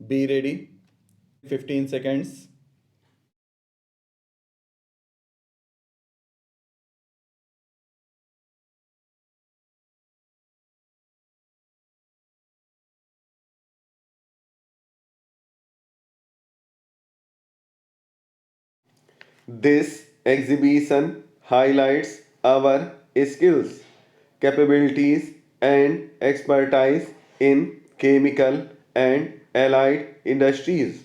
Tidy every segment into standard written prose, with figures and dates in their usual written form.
Be ready. 15 seconds. This exhibition highlights our skills, capabilities, and expertise in chemical and allied industries.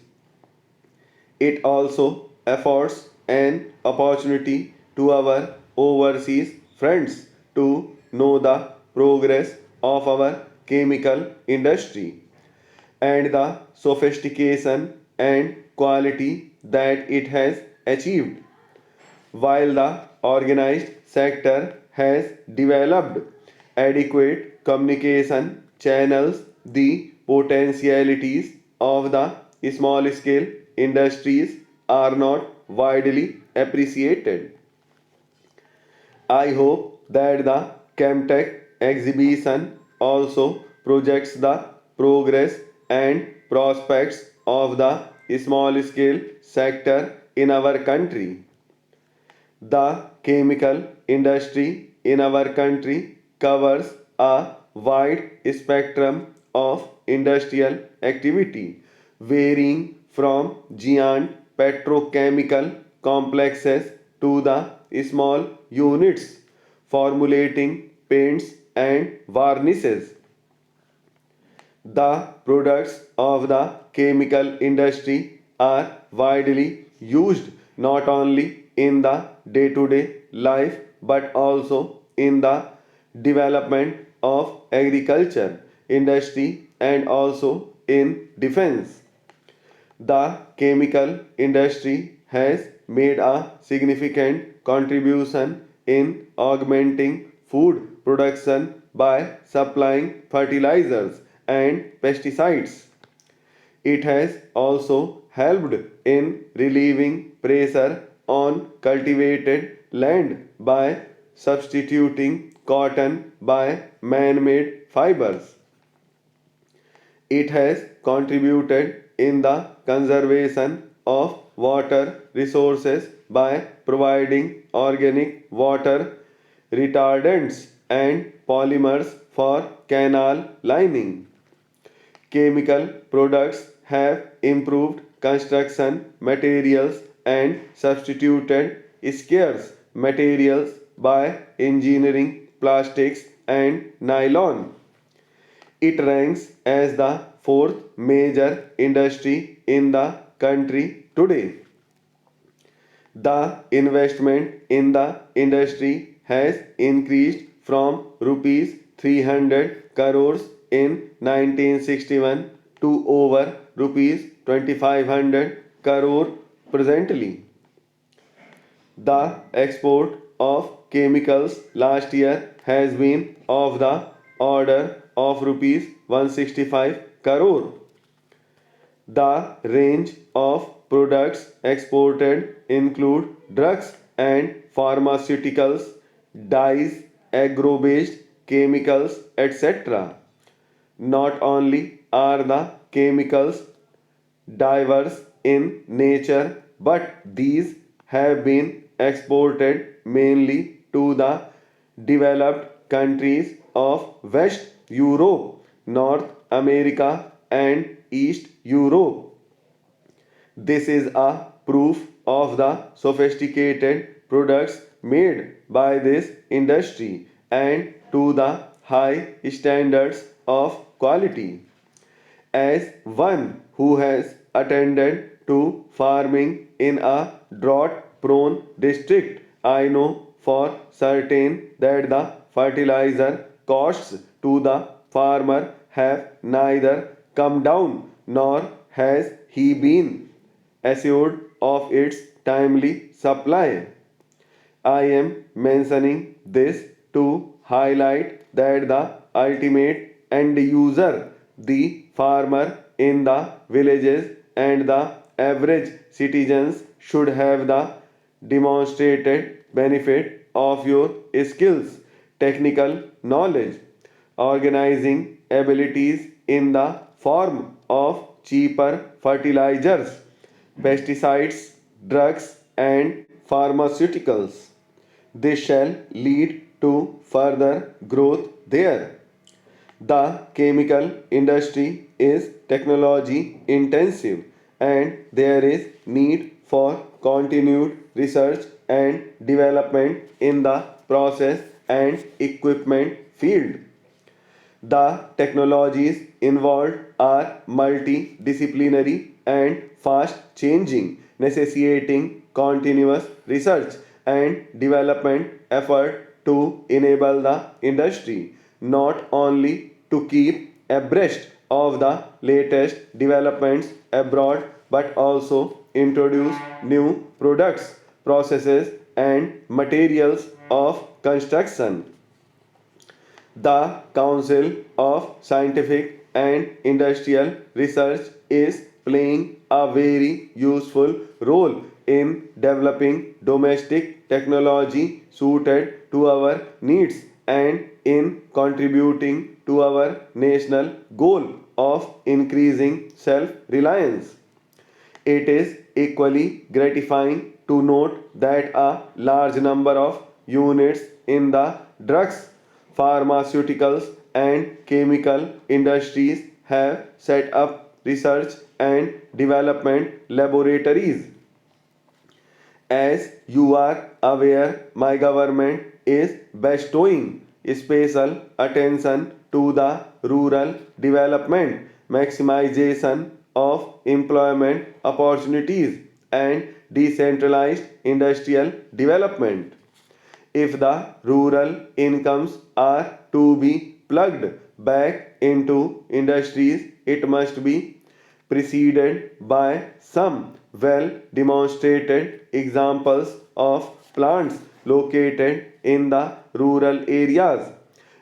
It also affords an opportunity to our overseas friends to know the progress of our chemical industry and the sophistication and quality that it has achieved. While the organized sector has developed adequate communication channels, the potentialities of the small scale industries are not widely appreciated. I hope that the Chemtech exhibition also projects the progress and prospects of the small scale sector in our country. The chemical industry in our country covers a wide spectrum of industrial activity, varying from giant petrochemical complexes to the small units formulating paints and varnishes. The products of the chemical industry are widely used not only in the day to day life but also in the development of agriculture, industry, and also in defense. The chemical industry has made a significant contribution in augmenting food production by supplying fertilizers and pesticides. It has also helped in relieving pressure on cultivated land by substituting cotton by man made fibers. It has contributed in the conservation of water resources by providing organic water retardants and polymers for canal lining. Chemical products have improved construction materials and substituted scarce materials by engineering plastics and nylon. It ranks as the fourth major industry in the country today. The investment in the industry has increased from rupees 300 crores in 1961 to over rupees 2500 crore presently. The export of chemicals last year has been of the order of rupees 165 crore. The range of products exported include drugs and pharmaceuticals, dyes, agro-based chemicals, etc. Not only are the chemicals diverse in nature, but these have been exported mainly to the developed countries of West Europe, North America, and East Europe. This is a proof of the sophisticated products made by this industry and to the high standards of quality. As one who has attended to farming in a drought prone district, I know for certain that the fertilizer costs to the farmer have neither come down nor has he been assured of its timely supply. I am mentioning this to highlight that the ultimate end user, the farmer in the villages and the average citizens should have the demonstrated benefit of your skills, technical knowledge, organizing abilities in the form of cheaper fertilizers, pesticides, drugs, and pharmaceuticals. This shall lead to further growth there. The chemical industry is technology intensive and there is need for continued research and development in the process and equipment field. The technologies involved are multidisciplinary and fast changing, necessitating continuous research and development effort to enable the industry not only to keep abreast of the latest developments abroad but also introduce new products, processes, and materials of construction. The Council of Scientific and Industrial Research is playing a very useful role in developing domestic technology suited to our needs and in contributing to our national goal of increasing self reliance. It is equally gratifying to note that a large number of units in the drugs, pharmaceuticals, and chemical industries have set up research and development laboratories. As you are aware, my government is bestowing special attention to the rural development, maximization of employment opportunities, and decentralized industrial development. If the rural incomes are to be plugged back into industries, it must be preceded by some well demonstrated examples of plants located in the rural areas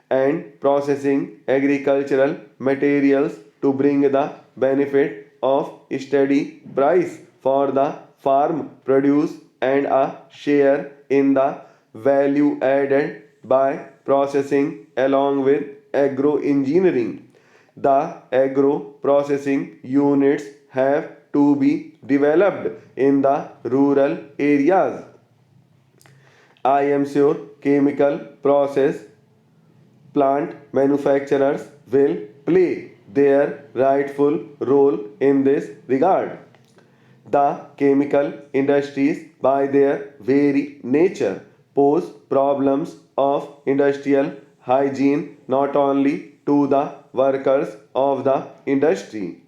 and processing agricultural materials to bring the benefit of steady price for the farm produce and a share in the value added by processing along with agro engineering. The agro processing units have to be developed in the rural areas. I am sure chemical process plant manufacturers will play their rightful role in this regard. The chemical industries, by their very nature, pose problems of industrial hygiene not only to the workers of the industry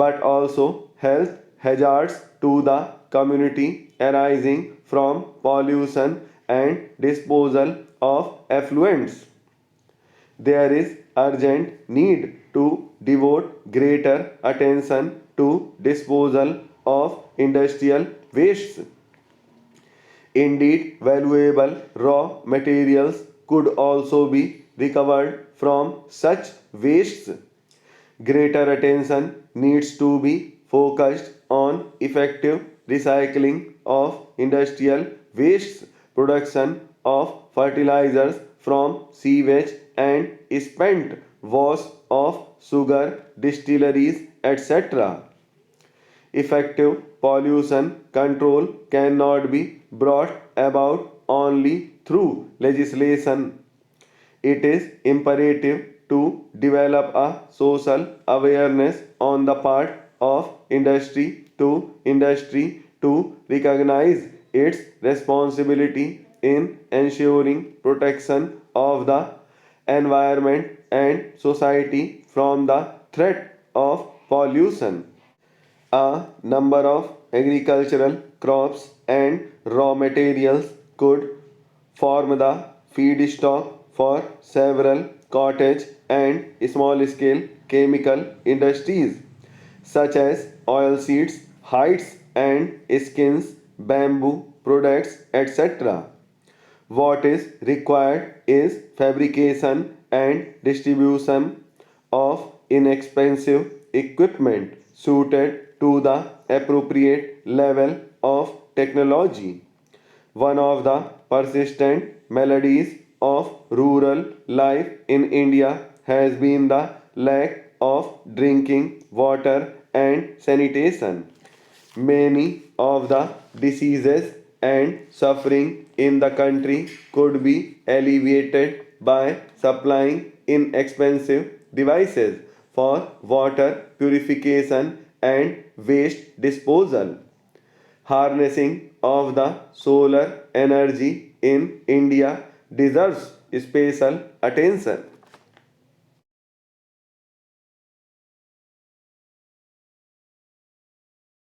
but also health hazards to the community arising from pollution and disposal of effluents. There is urgent need to devote greater attention to disposal of industrial wastes. Indeed, valuable raw materials could also be recovered from such wastes. Greater attention needs to be focused on effective recycling of industrial wastes, production of fertilizers from sewage and spent wash of sugar distilleries, etc. Effective pollution control cannot be brought about only through legislation. It is imperative to develop a social awareness on the part of industry to recognize its responsibility in ensuring protection of the environment and society from the threat of pollution. A number of agricultural crops and raw materials could form the feedstock for several cottage and small scale chemical industries such as oilseeds, hides and skins, bamboo products, etc. What is required is fabrication and distribution of inexpensive equipment suited to the appropriate level of technology. One of the persistent maladies of rural life in India has been the lack of drinking water and sanitation. Many of the diseases and suffering in the country could be alleviated by supplying inexpensive devices for water purification and waste disposal. Harnessing of the solar energy in India deserves special attention.